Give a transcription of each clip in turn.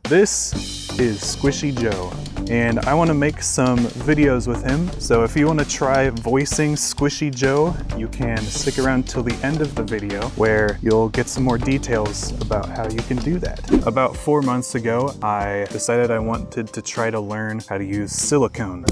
This is Squishy Joe, and I want to make some videos with him. So if you want to try voicing Squishy Joe, you can stick around till the end of the video where you'll get some more details about how you can do that. About 4 months ago, I decided I wanted to try to learn how to use silicone.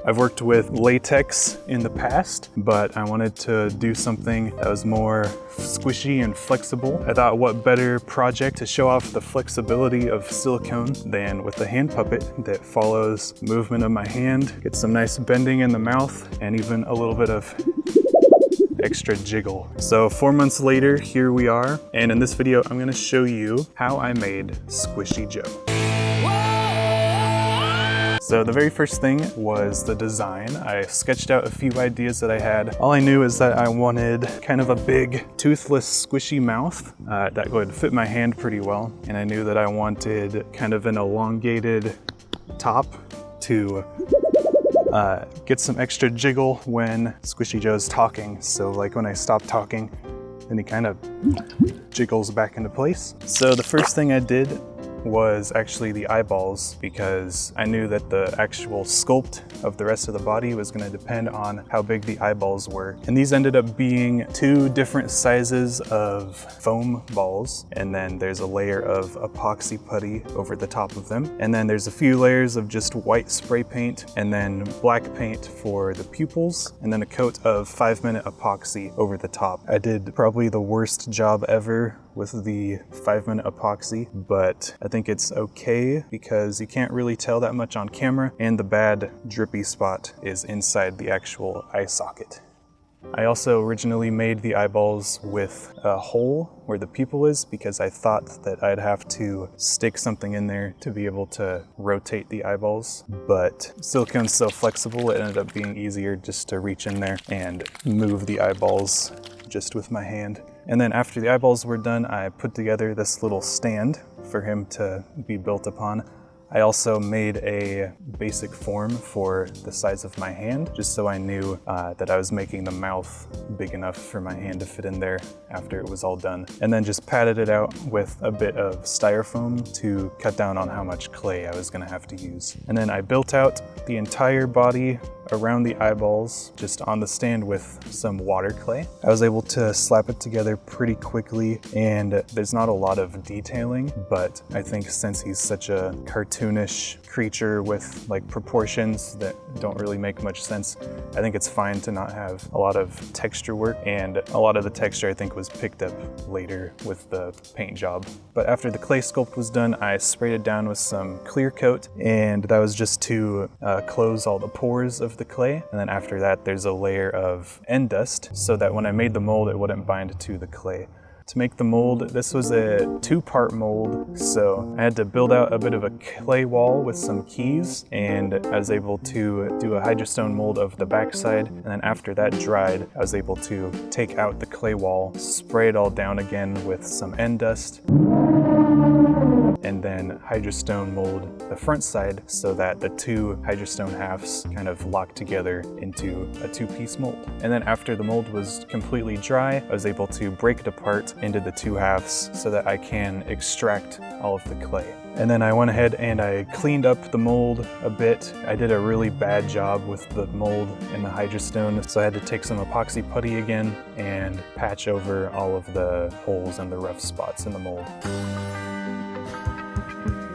I've worked with latex in the past, but I wanted to do something that was more squishy and flexible. I thought what better project to show off the flexibility of silicone than with a hand puppet that follows movement of my hand, gets some nice bending in the mouth, and even a little bit of extra jiggle. So 4 months later, here we are, and in this video, I'm gonna show you how I made Squishy Joe. So the very first thing was the design. I sketched out a few ideas that I had. All I knew is that I wanted kind of a big, toothless, squishy mouth that would fit my hand pretty well. And I knew that I wanted kind of an elongated top to get some extra jiggle when Squishy Joe's talking. So like when I stop talking, then he kind of jiggles back into place. So the first thing I did was actually the eyeballs, because I knew that the actual sculpt of the rest of the body was going to depend on how big the eyeballs were. And these ended up being 2 different sizes of foam balls, and then there's a layer of epoxy putty over the top of them. And then there's a few layers of just white spray paint, and then black paint for the pupils, and then a coat of 5-minute epoxy over the top. I did probably the worst job ever with the 5-minute epoxy, but I think it's okay because you can't really tell that much on camera, and the bad drippy spot is inside the actual eye socket. I also originally made the eyeballs with a hole where the pupil is because I thought that I'd have to stick something in there to be able to rotate the eyeballs, but silicone's so flexible it ended up being easier just to reach in there and move the eyeballs just with my hand. And then after the eyeballs were done, I put together this little stand for him to be built upon. I also made a basic form for the size of my hand, just so I knew that I was making the mouth big enough for my hand to fit in there after it was all done. And then just patted it out with a bit of styrofoam to cut down on how much clay I was gonna have to use. And then I built out the entire body around the eyeballs just on the stand with some water clay. I was able to slap it together pretty quickly, and there's not a lot of detailing, but I think since he's such a cartoonish creature with like proportions that don't really make much sense, I think it's fine to not have a lot of texture work, and a lot of the texture I think was picked up later with the paint job. But after the clay sculpt was done, I sprayed it down with some clear coat, and that was just to close all the pores of the clay. And then after that, there's a layer of end dust so that when I made the mold, it wouldn't bind to the clay. To make the mold, this was a 2-part mold, so I had to build out a bit of a clay wall with some keys, and I was able to do a hydrostone mold of the backside, and then after that dried, I was able to take out the clay wall, spray it all down again with some end dust, and then hydrostone mold the front side so that the 2 hydrostone halves kind of lock together into a 2-piece mold. And then after the mold was completely dry, I was able to break it apart into the 2 halves so that I can extract all of the clay. And then I went ahead and I cleaned up the mold a bit. I did a really bad job with the mold and the hydrostone, so I had to take some epoxy putty again and patch over all of the holes and the rough spots in the mold.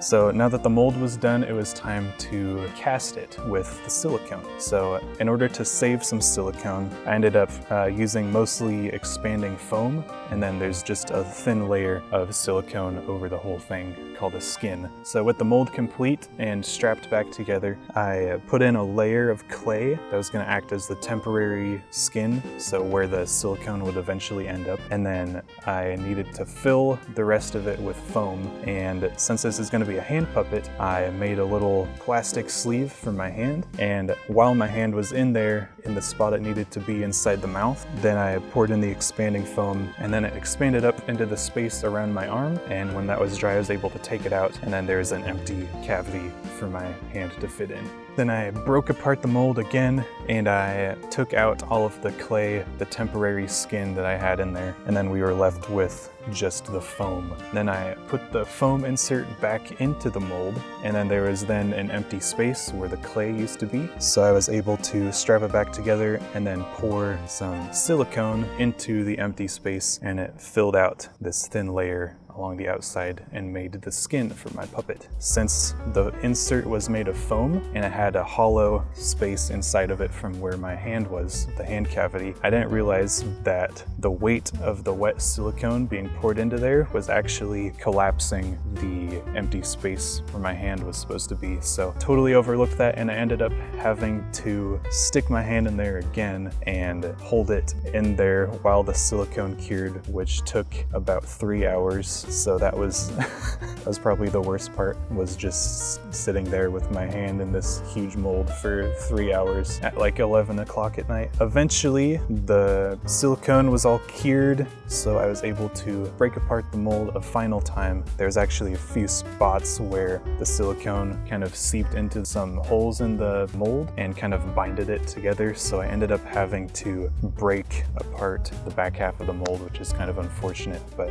So now that the mold was done, it was time to cast it with the silicone. So in order to save some silicone, I ended up using mostly expanding foam, and then there's just a thin layer of silicone over the whole thing called a skin. So with the mold complete and strapped back together, I put in a layer of clay that was going to act as the temporary skin, so where the silicone would eventually end up. And then I needed to fill the rest of it with foam, and since this is going to be a hand puppet, I made a little plastic sleeve for my hand, and while my hand was in there in the spot it needed to be inside the mouth, then I poured in the expanding foam, and then it expanded up into the space around my arm, and when that was dry I was able to take it out, and then there's an empty cavity for my hand to fit in. Then I broke apart the mold again, and I took out all of the clay, the temporary skin that I had in there, and then we were left with just the foam. Then I put the foam insert back into the mold, and then there was then an empty space where the clay used to be. So I was able to strap it back together and then pour some silicone into the empty space, and it filled out this thin layer along the outside and made the skin for my puppet. Since the insert was made of foam and it had a hollow space inside of it from where my hand was, the hand cavity, I didn't realize that the weight of the wet silicone being poured into there was actually collapsing the empty space where my hand was supposed to be. So totally overlooked that, and I ended up having to stick my hand in there again and hold it in there while the silicone cured, which took about 3 hours. So that was that was probably the worst part, was just sitting there with my hand in this huge mold for 3 hours at like 11 o'clock at night. Eventually the silicone was all cured, so I was able to break apart the mold a final time. There's actually a few spots where the silicone kind of seeped into some holes in the mold and kind of binded it together, so I ended up having to break apart the back half of the mold, which is kind of unfortunate, but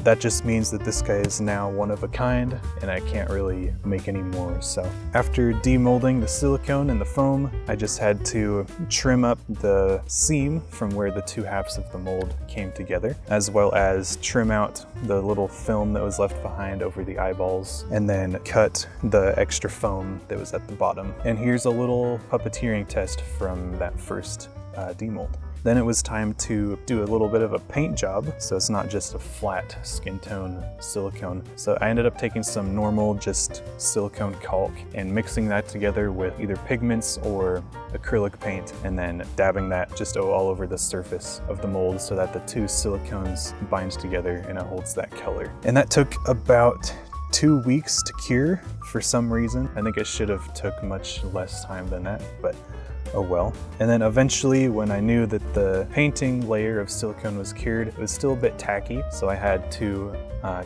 that just means that this guy is now one of a kind and I can't really make any more. So after demolding the silicone and the foam, I just had to trim up the seam from where the two halves of the mold came together, as well as trim out the little film that was left behind over the eyeballs, and then cut the extra foam that was at the bottom. And here's a little puppeteering test from that first demold. Then it was time to do a little bit of a paint job, so it's not just a flat skin tone silicone. So I ended up taking some normal just silicone caulk and mixing that together with either pigments or acrylic paint, and then dabbing that just all over the surface of the mold so that the two silicones bind together and it holds that color. And that took about 2 weeks to cure for some reason. I think it should have took much less time than that, but oh well. And then eventually, when I knew that the painting layer of silicone was cured, it was still a bit tacky, so I had to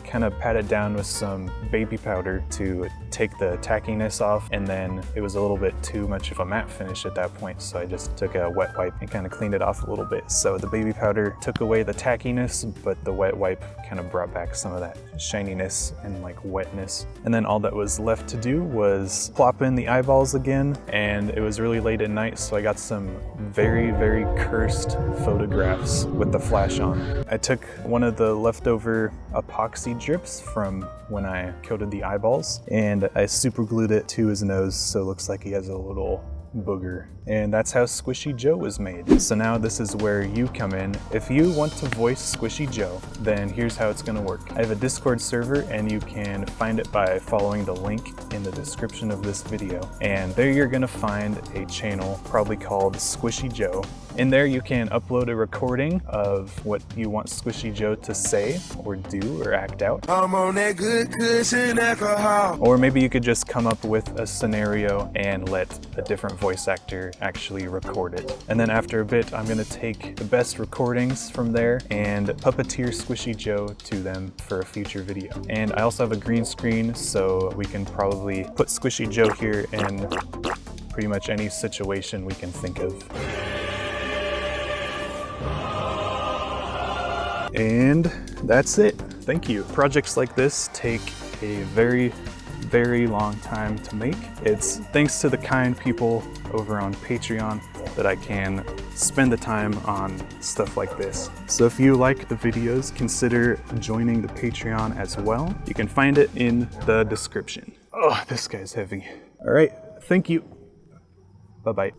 kind of pat it down with some baby powder to take the tackiness off, and then it was a little bit too much of a matte finish at that point, so I just took a wet wipe and kind of cleaned it off a little bit. So the baby powder took away the tackiness, but the wet wipe kind of brought back some of that shininess and like wetness. And then all that was left to do was plop in the eyeballs again, and it was really late at night, so I got some very, very cursed photographs with the flash on. I took one of the leftover epoxy drips from when I coated the eyeballs, and I super glued it to his nose so it looks like he has a little booger. And that's how Squishy Joe was made. So now this is where you come in. If you want to voice Squishy Joe, then here's how it's gonna work. I have a Discord server, and you can find it by following the link in the description of this video. And there you're gonna find a channel probably called Squishy Joe. In there you can upload a recording of what you want Squishy Joe to say or do or act out. I'm on that good cushion alcohol. Or maybe you could just come up with a scenario and let a different voice actor actually record it. And then after a bit, I'm gonna take the best recordings from there and puppeteer Squishy Joe to them for a future video. And I also have a green screen, so we can probably put Squishy Joe here in pretty much any situation we can think of. And that's it. Thank you. Projects like this take a very, very long time to make. It's thanks to the kind people over on Patreon that I can spend the time on stuff like this. So if you like the videos, consider joining the Patreon as well. You can find it in the description. Oh, this guy's heavy. All right, thank you. Bye-bye.